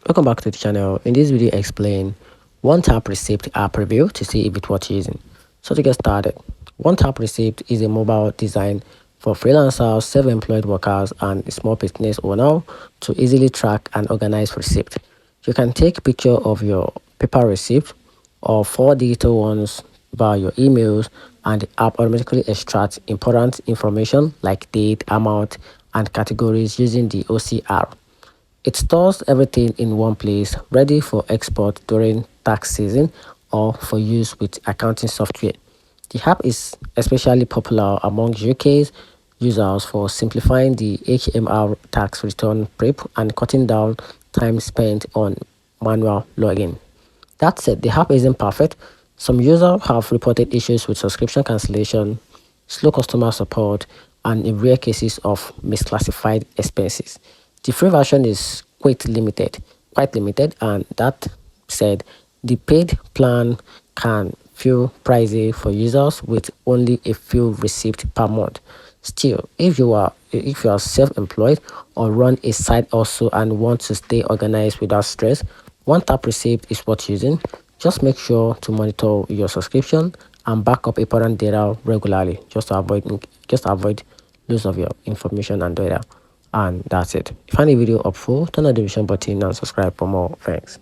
Welcome back to the channel. In this video, I explain one tap receipt app review to see if it's worth using. So to get started, one tap receipt is a mobile design for freelancers, self-employed workers, and small business owners to easily track and organize receipts. You can take picture of your paper receipt or 4 digital ones via your emails, and the app automatically extracts important information like date, amount, and categories using the OCR. It stores everything in one place, ready for export during tax season or for use with accounting software. The app is especially popular among UK's users for simplifying the HMR tax return prep and cutting down time spent on manual login. That said, the app isn't perfect. Some users have reported issues with subscription cancellation, slow customer support, and in rare cases of misclassified expenses. The free version is quite limited, and that said, the paid plan can feel pricey for users with only a few receipts per month. Still, if you are self-employed or run a side also and want to stay organized without stress, one tap receipt is worth using. Just make sure to monitor your subscription and back up important data regularly, just to avoid loss of your information and data. And that's it. If you find the video helpful, turn on the notification button and subscribe for more. Thanks.